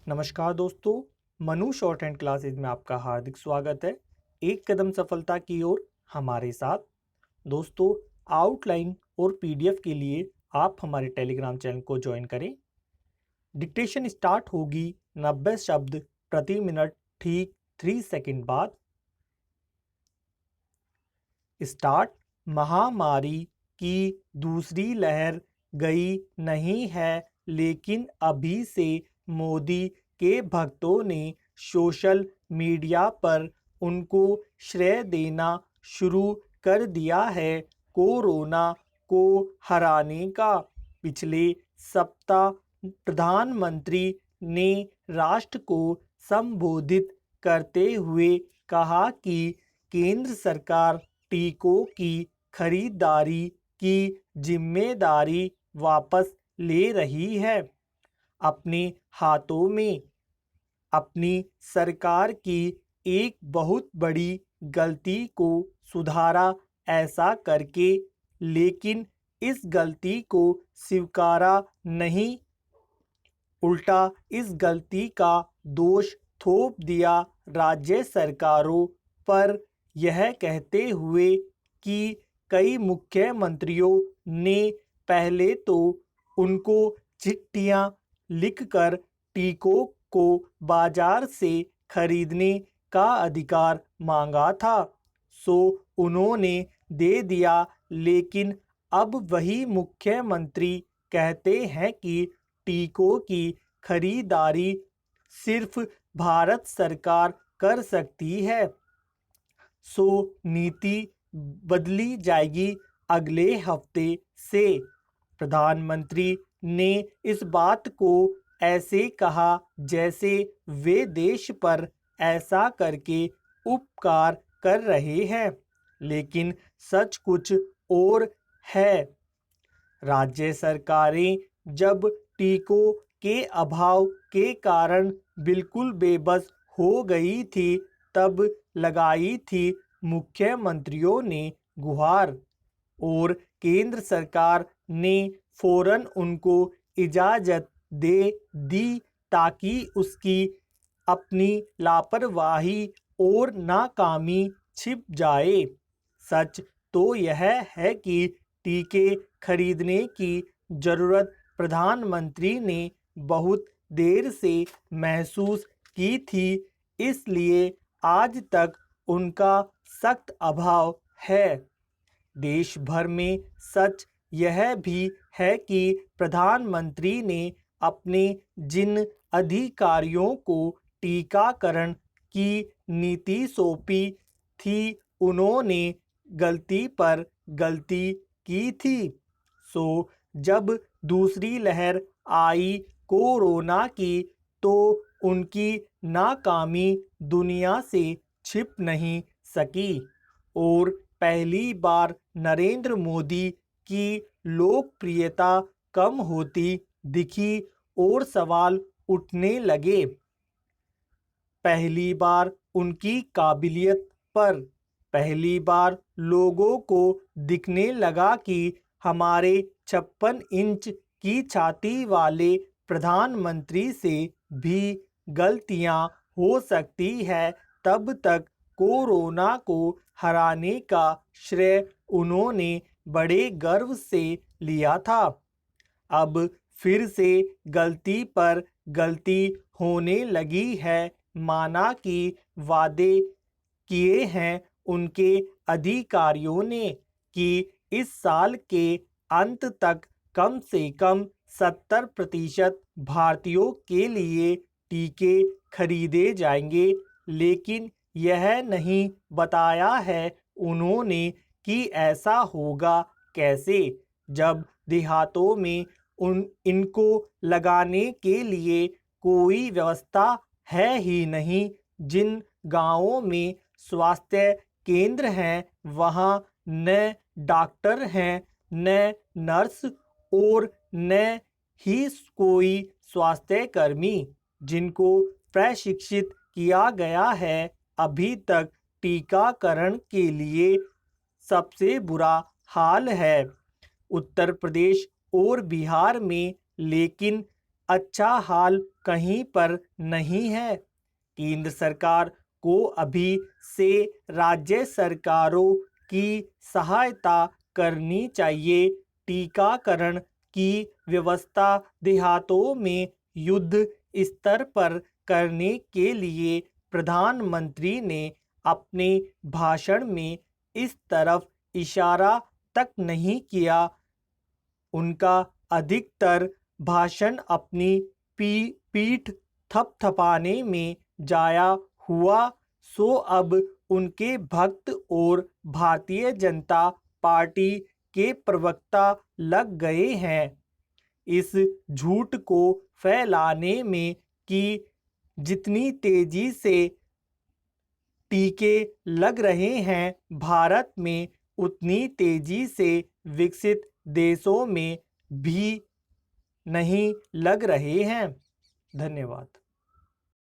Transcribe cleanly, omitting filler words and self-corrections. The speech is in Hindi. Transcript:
नमस्कार दोस्तों, मनु शॉर्ट हैंड क्लासेज में आपका हार्दिक स्वागत है। एक कदम सफलता की ओर हमारे साथ। दोस्तों, आउटलाइन और पीडीएफ के लिए आप हमारे टेलीग्राम चैनल को ज्वाइन करें। डिक्टेशन स्टार्ट होगी 90 शब्द प्रति मिनट ठीक 3 सेकंड बाद। स्टार्ट। महामारी की दूसरी लहर गई नहीं है, लेकिन अभी से मोदी के भक्तों ने सोशल मीडिया पर उनको श्रेय देना शुरू कर दिया है। कोरोना को हराने का पिछले सप्ताह प्रधानमंत्री ने राष्ट्र को संबोधित करते हुए कहा कि केंद्र सरकार टीकों की खरीदारी की जिम्मेदारी वापस ले रही है। अपने हाथों में अपनी सरकार की एक बहुत बड़ी गलती को सुधारा ऐसा करके, लेकिन इस गलती को स्वीकारा नहीं, उल्टा इस गलती का दोष थोप दिया राज्य सरकारों पर, यह कहते हुए कि कई मुख्यमंत्रियों ने पहले तो उनको चिट्ठियां लिखकर टीकों को बाजार से खरीदने का अधिकार मांगा था, सो उन्होंने दे दिया। लेकिन अब वही मुख्यमंत्री कहते हैं कि टीकों की खरीदारी सिर्फ भारत सरकार कर सकती है, सो नीति बदली जाएगी अगले हफ्ते से। प्रधानमंत्री ने इस बात को ऐसे कहा जैसे वे देश पर ऐसा करके उपकार कर रहे हैं, लेकिन सच कुछ और है। राज्य सरकारें जब टीकों के अभाव के कारण बिल्कुल बेबस हो गई थी, तब लगाई थी मुख्यमंत्रियों ने गुहार, और केंद्र सरकार ने फौरन उनको इजाज़त दे दी ताकि उसकी अपनी लापरवाही और नाकामी छिप जाए। सच तो यह है कि टीके खरीदने की ज़रूरत प्रधानमंत्री ने बहुत देर से महसूस की थी, इसलिए आज तक उनका सख्त अभाव है। देश भर में सच यह भी है कि प्रधानमंत्री ने अपने जिन अधिकारियों को टीकाकरण की नीति सौंपी थी, उन्होंने गलती पर गलती की थी। सो जब दूसरी लहर आई कोरोना की, तो उनकी नाकामी दुनिया से छिप नहीं सकी, और पहली बार नरेंद्र मोदी की लोकप्रियता कम होती दिखी और सवाल उठने लगे। पहली बार उनकी काबिलियत पर पहली बार लोगों को दिखने लगा कि हमारे 56 इंच की छाती वाले प्रधानमंत्री से भी गलतियां हो सकती है। तब तक कोरोना को हराने का श्रेय उन्होंने बड़े गर्व से लिया था। अब फिर से गलती पर गलती होने लगी है। माना कि वादे किए हैं उनके अधिकारियों ने कि इस साल के अंत तक कम से कम 70% भारतीयों के लिए टीके खरीदे जाएंगे, लेकिन यह नहीं बताया है उन्होंने कि ऐसा होगा कैसे, जब देहातों में इनको लगाने के लिए कोई व्यवस्था है ही नहीं। जिन गांवों में स्वास्थ्य केंद्र हैं, वहां न डॉक्टर हैं, न नर्स, और न ही कोई स्वास्थ्य कर्मी जिनको प्रशिक्षित किया गया है अभी तक टीकाकरण के लिए। सबसे बुरा हाल है उत्तर प्रदेश और बिहार में, लेकिन अच्छा हाल कहीं पर नहीं है। केंद्र सरकार को अभी से राज्य सरकारों की सहायता करनी चाहिए। टीकाकरण की व्यवस्था देहातों में युद्ध स्तर पर करने के लिए प्रधानमंत्री ने अपने भाषण में इस तरफ इशारा तक नहीं किया। उनका अधिकतर भाषण अपनी पीठ थपथपाने में जाया हुआ। सो अब उनके भक्त और भारतीय जनता पार्टी के प्रवक्ता लग गए हैं इस झूठ को फैलाने में कि जितनी तेजी से टीके लग रहे हैं भारत में, उतनी तेजी से विकसित देशों में भी नहीं लग रहे हैं। धन्यवाद।